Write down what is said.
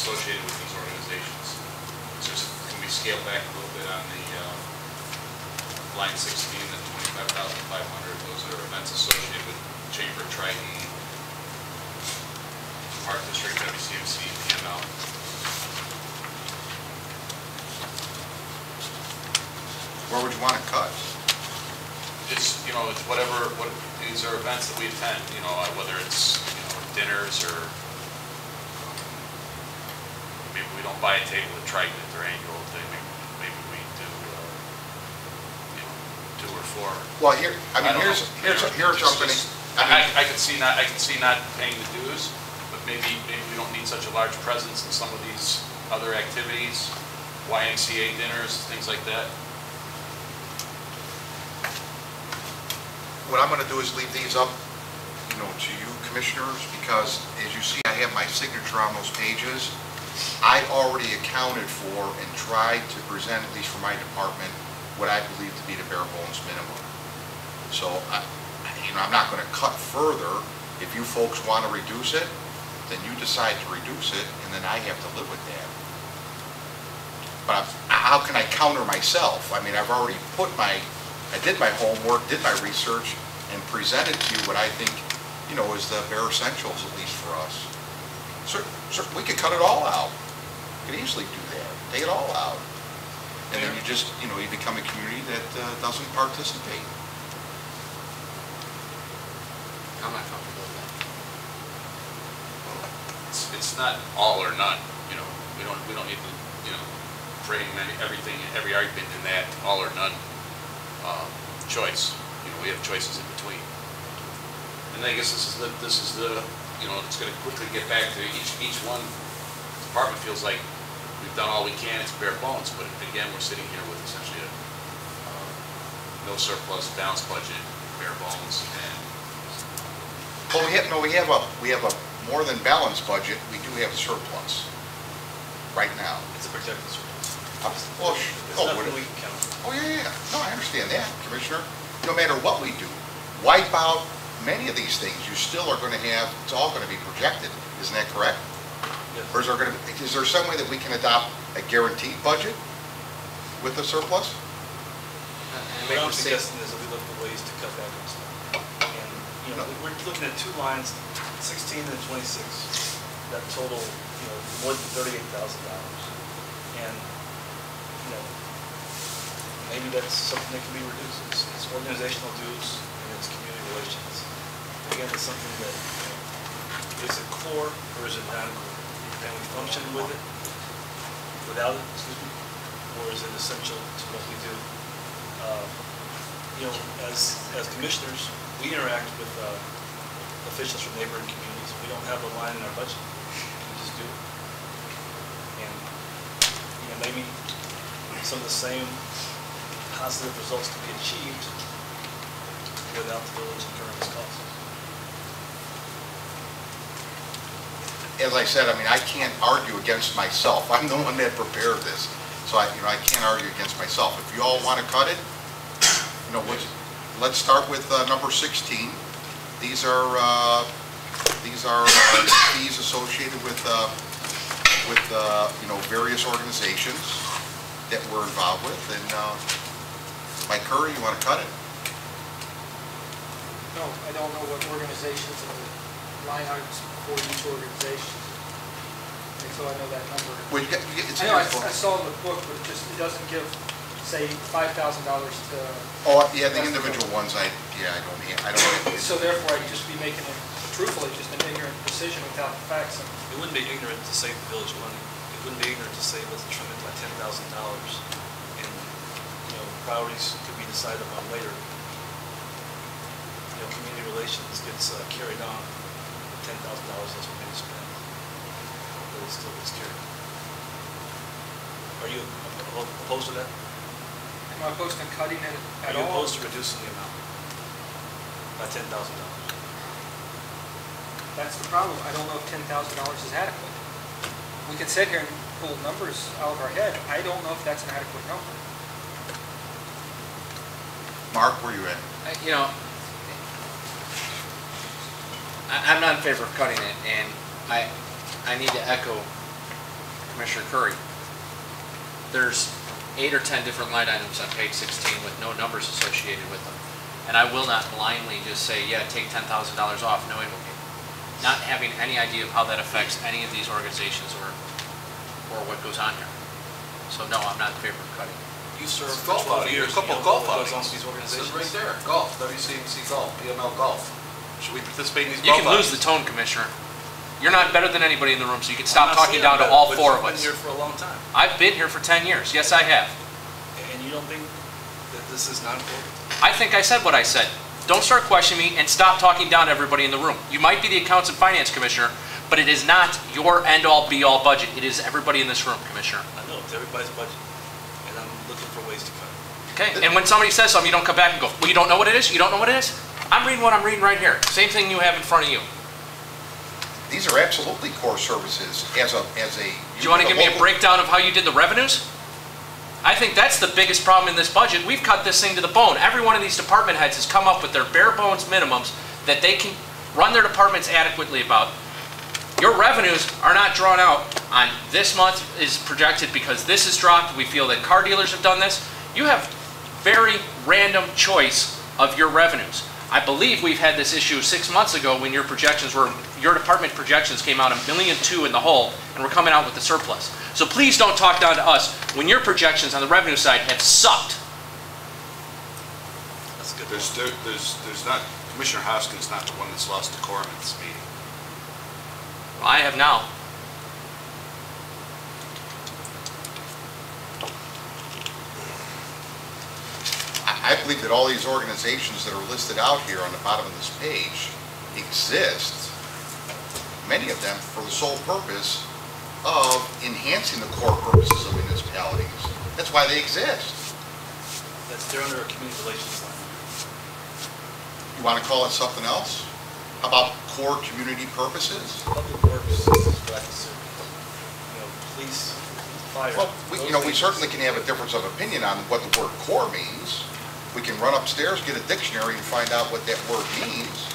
associated with these organizations. Can we scale back a little bit on the line 16 and 25,500? Those are events associated with Chamber, Triton, Park District, WCMC, PML. Where would you want to cut? It's, you know, it's whatever, these are events that we attend, you know, whether it's, you know, dinners or maybe we don't buy a table at Triton at their annual thing. Maybe we do, you know, 2 or 4. Well, here's something. I can see not paying the dues, but maybe we don't need such a large presence in some of these other activities, YMCA dinners, things like that. What I'm going to do is leave these up, you know, to you commissioners, because as you see, I have my signature on those pages. I already accounted for and tried to present, at least for my department, what I believe to be the bare bones minimum. So, you know, I'm not going to cut further. If you folks want to reduce it, then you decide to reduce it, and then I have to live with that. But how can I counter myself? I mean, I've already I did my homework, did my research, and presented to you what I think, you know, is the bare essentials, at least for us. So we could cut it all out. We could easily do that. Take it all out. And then you just, you know, you become a community that doesn't participate. I'm not comfortable with that. It's not all or none, you know. We don't need to, you know, frame every argument in that all or none choice. You know, we have choices in between. And I guess this is the you know, it's going to quickly get back to each one department feels like we've done all we can. It's bare bones, but again, we're sitting here with essentially a no surplus, balanced budget, bare bones, and well, we have a more than balanced budget. We do have a surplus right now. It's a projected surplus. Well, we can count. Oh yeah. No, I understand that, Commissioner. No matter what we do, wipe out many of these things, you still are going to have. It's all going to be projected. Isn't that correct? Yes. Or is there some way that we can adopt a guaranteed budget with the surplus? What I'm suggesting is that we look for ways to cut back on stuff. And you know, we're looking at 2 lines, 16 and 26, that total, you know, more than $38,000. And you know, maybe that's something that can be reduced. It's organizational dues and it's community relations. Again, it's something that, you know, is it core or is it non-core? Can we function with it, without it, or is it essential to what we do? You know, as commissioners, we interact with officials from neighboring communities. We don't have a line in our budget. We just do it. And you know, maybe some of the same positive results can be achieved without the village incurring this cost. As I said, I mean, I can't argue against myself. I'm the one that prepared this, so I can't argue against myself. If you all want to cut it, you know, let's start with number 16. These are fees associated with you know, various organizations that we're involved with. And Mike Curry, you want to cut it? No, I don't know what organizations and line items for each organization. And so I know that number. Well, it's I know I saw in the book, but it doesn't give, say, $5,000 to. Oh yeah, the individual ones I don't have. So therefore, I'd just be making it truthfully just an ignorant decision without the facts. It wouldn't be ignorant to save the village money. It wouldn't be ignorant to say let's trim it by $10,000, and you know, priorities could be decided upon later. You know, community relations gets carried on. $10,000 less being spent, but it still gets carried. Are you opposed to that? Am I opposed to cutting it at all? Are you opposed to reducing the amount by $10,000? That's the problem. I don't know if $10,000 is adequate. We can sit here and pull numbers out of our head. I don't know if that's an adequate number. Mark, where are you at? You know, I'm not in favor of cutting it, and I need to echo Commissioner Curry, there's 8 or 10 different line items on page 16 with no numbers associated with them. And I will not blindly just say, yeah, take $10,000 off, knowing, not having any idea of how that affects any of these organizations or what goes on here. So no, I'm not in favor of cutting. You served It's for golf 12 outing. years. A couple you know golf what goes on outings. with these It organizations. says right there, golf, WCMC golf, PML golf. Should we participate in these You golf can outings? lose the tone, Commissioner. You're not better than anybody in the room, so you can stop I'm not talking saying down to that, all but 4 of You've us. been here for a long time, I've been here for 10 years. Yes, I have. and you don't think that this is not important? I think I said what I said. Don't start questioning me and stop talking down to everybody in the room. You might be the Accounts and Finance Commissioner, but it is not your end-all, be-all budget. It is everybody in this room, Commissioner. I know, it's everybody's budget, and I'm looking for ways to cut. Okay? And when somebody says something, you don't come back and go, well, you don't know what it is? You don't know what it is? I'm reading what I'm reading right here. Same thing you have in front of you. These are absolutely core services as a. Do you want to give me a local- breakdown of how you did the revenues? I think that's the biggest problem in this budget. We've cut this thing to the bone. Every one of these department heads has come up with their bare bones minimums that they can run their departments adequately about. Your revenues are not drawn out on this month is projected because this is dropped. We feel that car dealers have done this. You have very random choice of your revenues. I believe we've had this issue 6 months ago when your department projections came out $1.2 million in the hole, and we're coming out with the surplus. So please don't talk down to us when your projections on the revenue side have sucked. That's a good. There's not, Commissioner Hoskins not the one that's lost the quorum at this meeting. Well, I have now. I believe that all these organizations that are listed out here on the bottom of this page exist, many of them for the sole purpose of enhancing the core purposes of municipalities. That's why they exist. They're under a community relations line. You want to call it something else? How about core community purposes? Public works is what I consider, police, fire. Well, we those certainly things. can have a difference of opinion on what the word core means. We can run upstairs, get a dictionary, and find out what that word means.